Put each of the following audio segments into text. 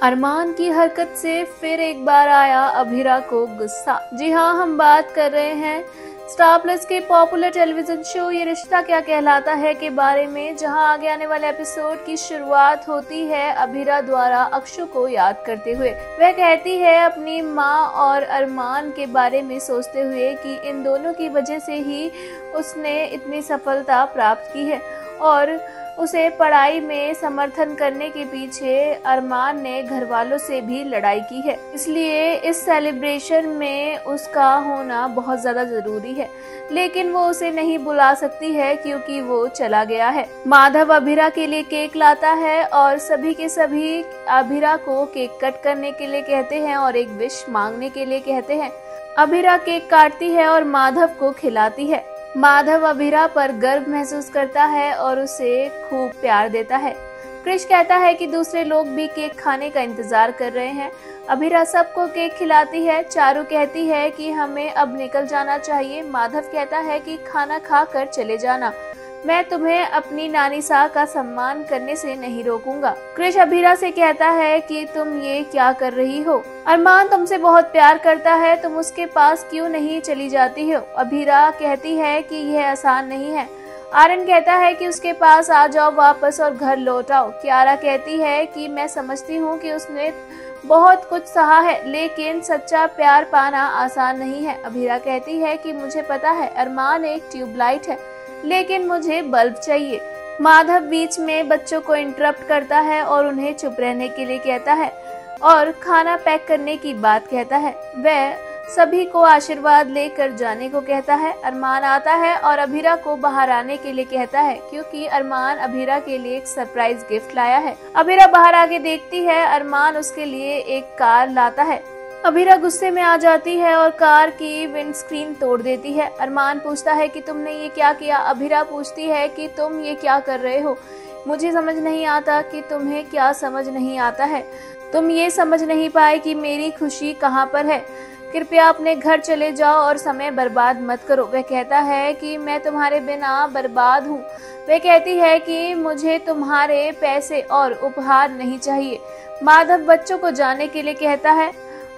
अरमान की हरकत से फिर एक बार आया अभिरा को गुस्सा। जी हाँ, हम बात कर रहे हैं स्टार प्लस के पॉपुलर टेलीविजन शो ये रिश्ता क्या कहलाता है के बारे में, जहां आगे आने वाले एपिसोड की शुरुआत होती है अभिरा द्वारा अक्षु को याद करते हुए। वह कहती है अपनी माँ और अरमान के बारे में सोचते हुए कि इन दोनों की वजह से ही उसने इतनी सफलता प्राप्त की है और उसे पढ़ाई में समर्थन करने के पीछे अरमान ने घर वालों से भी लड़ाई की है, इसलिए इस सेलिब्रेशन में उसका होना बहुत ज्यादा जरूरी है। लेकिन वो उसे नहीं बुला सकती है क्योंकि वो चला गया है। माधव अभिरा के लिए केक लाता है और सभी के सभी अभिरा को केक कट करने के लिए कहते हैं और एक विश मांगने के लिए कहते हैं। अभिरा केक काटती है और माधव को खिलाती है। माधव अभिरा पर गर्व महसूस करता है और उसे खूब प्यार देता है। क्रिश कहता है कि दूसरे लोग भी केक खाने का इंतजार कर रहे हैं। अभिरा सबको केक खिलाती है। चारू कहती है कि हमें अब निकल जाना चाहिए। माधव कहता है कि खाना खा कर चले जाना, मैं तुम्हें अपनी नानी सा का सम्मान करने से नहीं रोकूंगा। क्रिश अभिरा से कहता है कि तुम ये क्या कर रही हो, अरमान तुमसे बहुत प्यार करता है, तुम उसके पास क्यों नहीं चली जाती हो। अभिरा कहती है कि यह आसान नहीं है। आर्यन कहता है कि उसके पास आ जाओ वापस और घर लौट आओ। कियारा कहती है कि मैं समझती हूँ कि उसने बहुत कुछ सहा है, लेकिन सच्चा प्यार पाना आसान नहीं है। अभिरा कहती है कि मुझे पता है अरमान एक ट्यूबलाइट है, लेकिन मुझे बल्ब चाहिए। माधव बीच में बच्चों को इंटरप्ट करता है और उन्हें चुप रहने के लिए कहता है और खाना पैक करने की बात कहता है। वह सभी को आशीर्वाद लेकर जाने को कहता है। अरमान आता है और अभिरा को बाहर आने के लिए कहता है क्योंकि अरमान अभिरा के लिए एक सरप्राइज गिफ्ट लाया है। अभिरा बाहर आके देखती है अरमान उसके लिए एक कार लाता है। अभिरा गुस्से में आ जाती है और कार की विंडस्क्रीन तोड़ देती है। अरमान पूछता है कि तुमने ये क्या किया। अभिरा पूछती है कि तुम ये क्या कर रहे हो, मुझे समझ नहीं आता कि तुम्हें क्या समझ नहीं आता है। तुम ये समझ नहीं पाए कि मेरी खुशी कहाँ पर है। कृपया अपने घर चले जाओ और समय बर्बाद मत करो। वह कहता है कि मैं तुम्हारे बिना बर्बाद हूँ। वह कहती है कि मुझे तुम्हारे पैसे और उपहार नहीं चाहिए। माधव बच्चों को जाने के लिए कहता है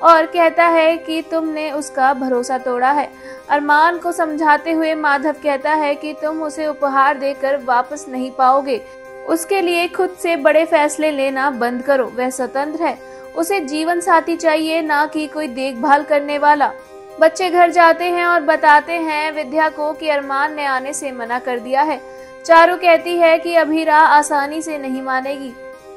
और कहता है कि तुमने उसका भरोसा तोड़ा है। अरमान को समझाते हुए माधव कहता है कि तुम उसे उपहार देकर वापस नहीं पाओगे। उसके लिए खुद से बड़े फैसले लेना बंद करो। वह स्वतंत्र है, उसे जीवन साथी चाहिए, ना कि कोई देखभाल करने वाला। बच्चे घर जाते हैं और बताते हैं विद्या को कि अरमान ने आने से मना कर दिया है। चारू कहती है कि अभिरा आसानी से नहीं मानेगी।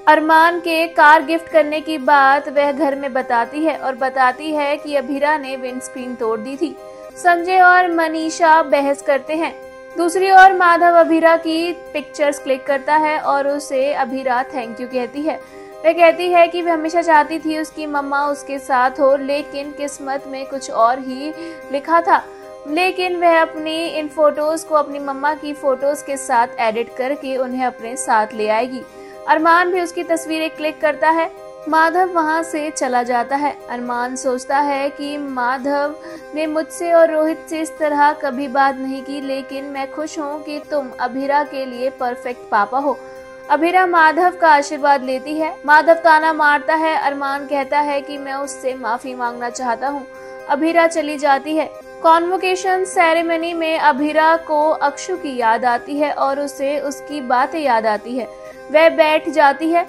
अरमान के कार गिफ्ट करने की बात वह घर में बताती है और बताती है कि अभिरा ने विंडस्क्रीन तोड़ दी थी। संजय और मनीषा बहस करते हैं। दूसरी ओर माधव अभिरा की पिक्चर्स क्लिक करता है और उसे अभिरा थैंक यू कहती है। वह कहती है कि वह हमेशा चाहती थी उसकी मम्मा उसके साथ हो, लेकिन किस्मत में कुछ और ही लिखा था। लेकिन वह अपनी इन फोटोज को अपनी मम्मा की फोटोज के साथ एडिट करके उन्हें अपने साथ ले आएगी। अरमान भी उसकी तस्वीरें क्लिक करता है। माधव वहां से चला जाता है। अरमान सोचता है कि माधव ने मुझसे और रोहित से इस तरह कभी बात नहीं की, लेकिन मैं खुश हूँ कि तुम अभिरा के लिए परफेक्ट पापा हो। अभिरा माधव का आशीर्वाद लेती है। माधव ताना मारता है। अरमान कहता है कि मैं उससे माफी मांगना चाहता हूँ। अभिरा चली जाती है। कॉन्वोकेशन सेरेमनी में अभिरा को अक्षु की याद आती है और उसे उसकी बातें याद आती है। वह बैठ जाती है।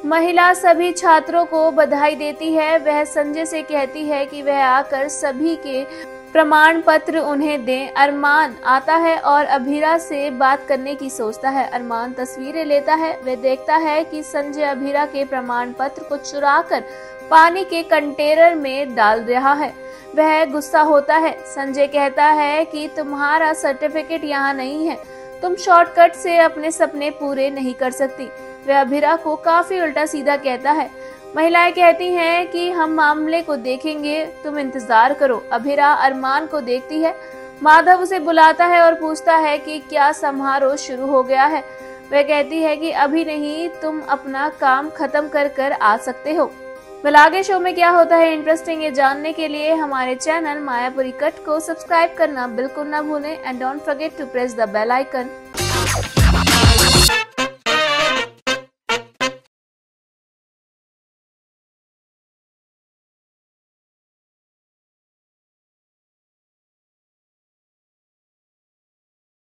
महिला सभी छात्रों को बधाई देती है। वह संजय से कहती है कि वह आकर सभी के प्रमाण पत्र उन्हें दें। अरमान आता है और अभिरा से बात करने की सोचता है। अरमान तस्वीरें लेता है। वह देखता है कि संजय अभिरा के प्रमाण पत्र को चुराकर पानी के कंटेनर में डाल रहा है। वह गुस्सा होता है। संजय कहता है कि तुम्हारा सर्टिफिकेट यहाँ नहीं है, तुम शॉर्टकट से अपने सपने पूरे नहीं कर सकती। वह अभिरा को काफी उल्टा सीधा कहता है। महिलाएं कहती हैं कि हम मामले को देखेंगे, तुम इंतजार करो। अभिरा अरमान को देखती है। माधव उसे बुलाता है और पूछता है कि क्या समारोह शुरू हो गया है। वह कहती है कि अभी नहीं, तुम अपना काम खत्म कर आ सकते हो। आगे शो में क्या होता है इंटरेस्टिंग ये जानने के लिए हमारे चैनल मायापुरी कट को सब्सक्राइब करना बिल्कुल ना भूलें and don't forget to press the bell icon.